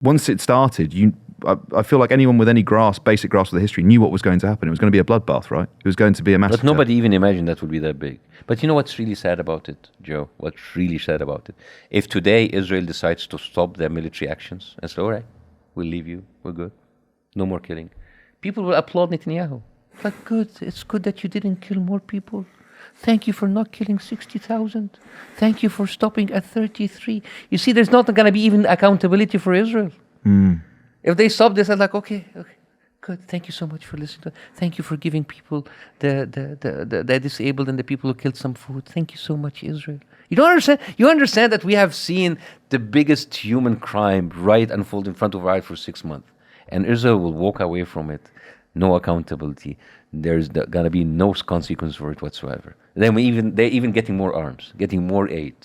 once it started, I feel like anyone with any basic grasp of the history knew what was going to happen. It was going to be a bloodbath, right? It was going to be a massacre. But nobody even imagined that would be that big. But you know what's really sad about it, Joe? What's really sad about it? If today Israel decides to stop their military actions and say, all right, we'll leave you, we're good, no more killing, people will applaud Netanyahu. Like, good, it's good that you didn't kill more people. Thank you for not killing 60,000. Thank you for stopping at 33. You see, there's not going to be even accountability for Israel. If they stop this, I'm like, okay, good. Thank you so much for listening. Thank you for giving people the disabled and the people who killed some food. Thank you so much, Israel. You don't understand. You understand that we have seen the biggest human crime right unfold in front of our eyes for 6 months, and Israel will walk away from it. No accountability. There's going to be no consequence for it whatsoever. They're even getting more arms, getting more aid,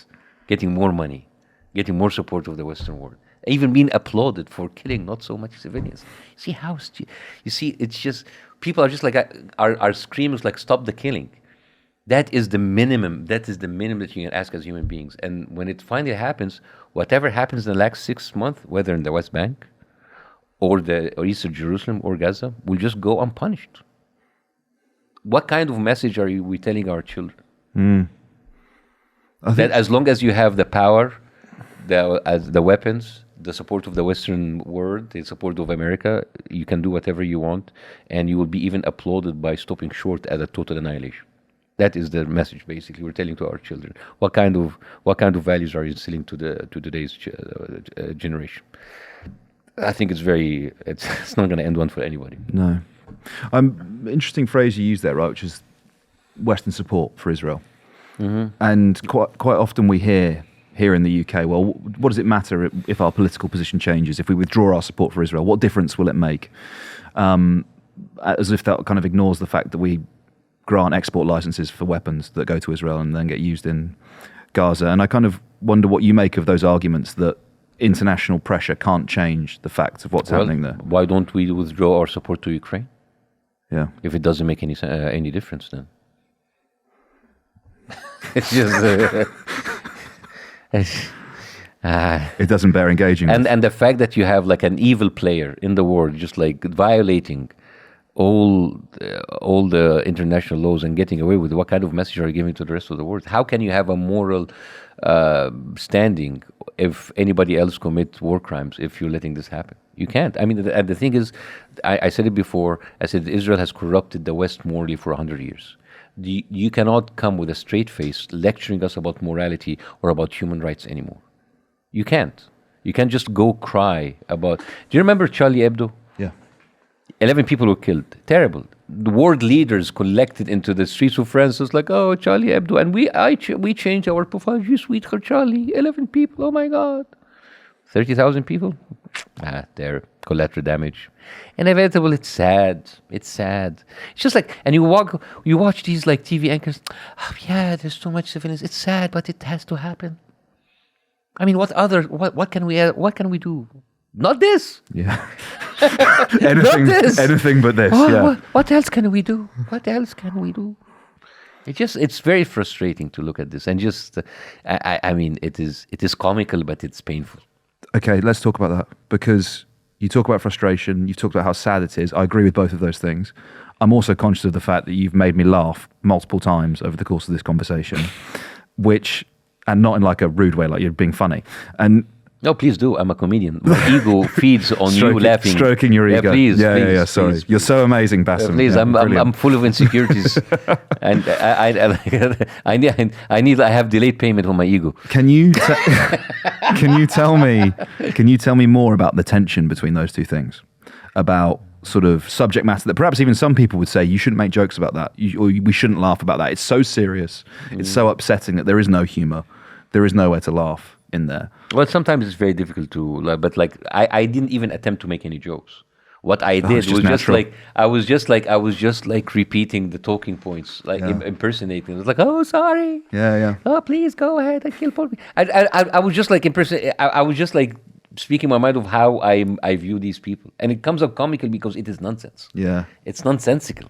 getting more money, getting more support of the Western world. Even being applauded for killing not so much civilians. You see, it's just people are just like our screams like stop the killing. That is the minimum. That is the minimum that you can ask as human beings. And when it finally happens, whatever happens in the last 6 months, whether in the West Bank or Eastern Jerusalem or Gaza, will just go unpunished. What kind of message are we telling our children? That as long as you have the power, the weapons, the support of the Western world, the support of America, you can do whatever you want, and you will be even applauded by stopping short at a total annihilation. That is the message, basically, we're telling to our children. What kind of values are you instilling to today's generation? I think it's not going to end one for anybody. No. Interesting phrase you used there, right, which is Western support for Israel. And quite often we hear here in the UK, well, what does it matter if our political position changes? If we withdraw our support for Israel, what difference will it make? As if that kind of ignores the fact that we grant export licenses for weapons that go to Israel and then get used in Gaza. And I kind of wonder what you make of those arguments that international pressure can't change the facts of what's happening there. Why don't we withdraw our support to Ukraine? Yeah. If it doesn't make any difference, then it's just it doesn't bear engaging with. And the fact that you have like an evil player in the world, just like violating all the international laws and getting away with it, what kind of message are you giving to the rest of the world? How can you have a moral standing if anybody else commits war crimes if you're letting this happen? You can't. I mean, the thing is, I said it before, I said Israel has corrupted the West morally for 100 years. You cannot come with a straight face lecturing us about morality or about human rights anymore. You can't. You can't just go cry about... Do you remember Charlie Hebdo? Yeah. 11 people were killed. Terrible. The world leaders collected into the streets of France. It's like, oh, Charlie Hebdo. And we changed our profile. You sweet Charlie. 11 people. Oh, my God. 30,000 people? They're collateral damage. Inevitable. It's sad. It's sad. It's just like, and you watch these like TV anchors. Oh, yeah, there's so much civilians. It's sad, but it has to happen. I mean, what can we do? Not this. Yeah. anything but this. Yeah. What else can we do? What else can we do? It's very frustrating to look at this, and just, I mean, it is comical, but it's painful. Okay, let's talk about that, because you talk about frustration, you've talked about how sad it is. I agree with both of those things. I'm also conscious of the fact that you've made me laugh multiple times over the course of this conversation, and not in like a rude way, like you're being funny. And no, please do. I'm a comedian. My ego feeds on you laughing. Stroking your ego. Please. Sorry. Please. You're so amazing, Bassem. Please, I'm full of insecurities, and I have delayed payment on my ego. Can you tell me more about the tension between those two things? About sort of subject matter that perhaps even some people would say you shouldn't make jokes about that, or we shouldn't laugh about that. It's so serious. It's so upsetting that there is no humor. There is nowhere to laugh in there. Well, sometimes it's very difficult to, but like I didn't even attempt to make any jokes. What I did was just like I was just like repeating the talking points, like impersonating. It was like, oh, sorry. Yeah. Oh, please go ahead and kill Paul. I was just like I was just like speaking my mind of how I view these people, and it comes up comical because it is nonsense. Yeah, it's nonsensical,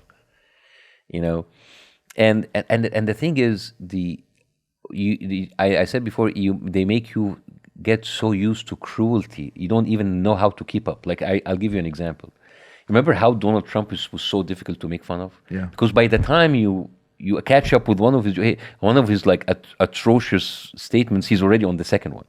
you know. And the thing is, I said before, they make you get so used to cruelty, you don't even know how to keep up. Like I'll give you an example. Remember how Donald Trump was so difficult to make fun of? Yeah. Because by the time you catch up with one of his like atrocious statements, he's already on the second one.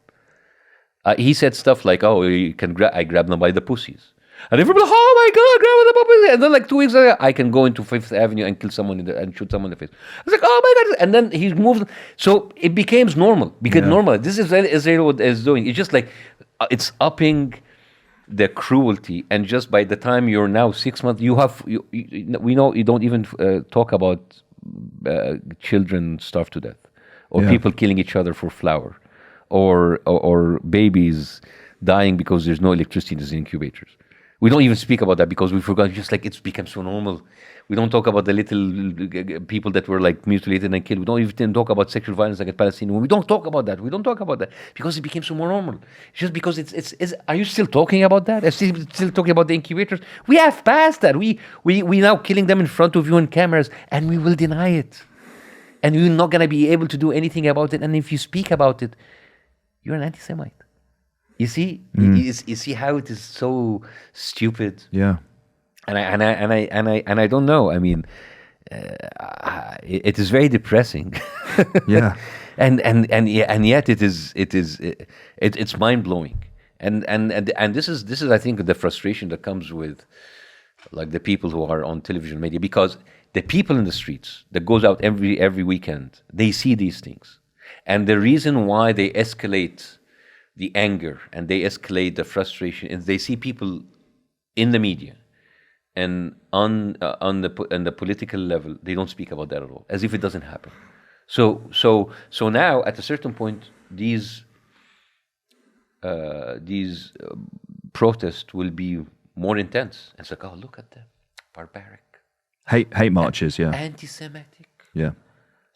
He said stuff like, "Oh, I grabbed them by the pussies," and everybody, "Oh my God, grab them by the pussies!" And then like 2 weeks later, I can go into Fifth Avenue and kill someone and shoot someone in the face. I was like, "Oh my God!" And then he moved, so it became normal. Normal. This is what Israel is doing. It's just like it's upping the cruelty, and just by the time you're now 6 months, we know you don't even talk about children starved to death, or people killing each other for flour, or babies dying because there's no electricity in the incubators. We don't even speak about that because we forgot. Just like it's become so normal. We don't talk about the little people that were like mutilated and killed. We don't even talk about sexual violence against Palestinians. We don't talk about that. We don't talk about that because it became so more normal. It's just because it's are you still talking about that? Are you still talking about the incubators? We have passed that. We now killing them in front of you on cameras, and we will deny it. And we're not going to be able to do anything about it. And if you speak about it, you're an anti-Semite. You see, you see how it is so stupid. Yeah. And I don't know. I mean, it is very depressing. Yeah. and yet it's mind blowing. And this is I think the frustration that comes with like the people who are on television media, because the people in the streets that goes out every weekend, they see these things, and the reason why they escalate the anger and they escalate the frustration is they see people in the media and on the political level, they don't speak about that at all, as if it doesn't happen. So now at a certain point, these protests will be more intense. It's like, oh, look at them, barbaric, Hate marches, yeah. Anti-Semitic. Yeah.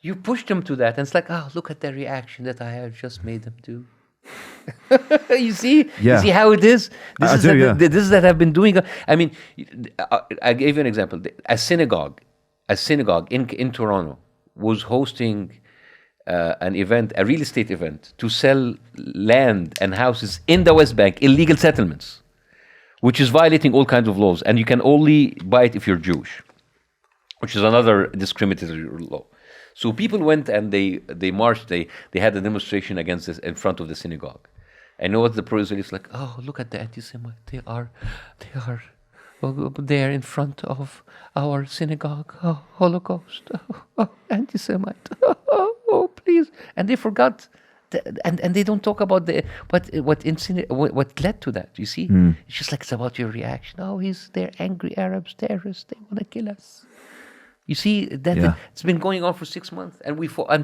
You push them to that, and it's like, oh, look at the reaction that I have just made them do. You see? Yeah. You see how it is? This I is that I've been doing. I mean, I gave you an example. A synagogue in Toronto was hosting an event, a real estate event, to sell land and houses in the West Bank, illegal settlements, which is violating all kinds of laws. And you can only buy it if you're Jewish, which is another discriminatory law. So people went and they marched, they had a demonstration against this in front of the synagogue. And know what the pro-Israelis like? Oh, look at the anti-Semites. They are in front of our synagogue. Oh, Holocaust. Oh, anti-Semite. Oh, please. And they forgot, and they don't talk about what led to that. You see, it's just like it's about your reaction. Oh, they're angry Arabs, terrorists. They want to kill us. You see that it's been going on for 6 months, and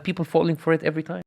people falling for it every time.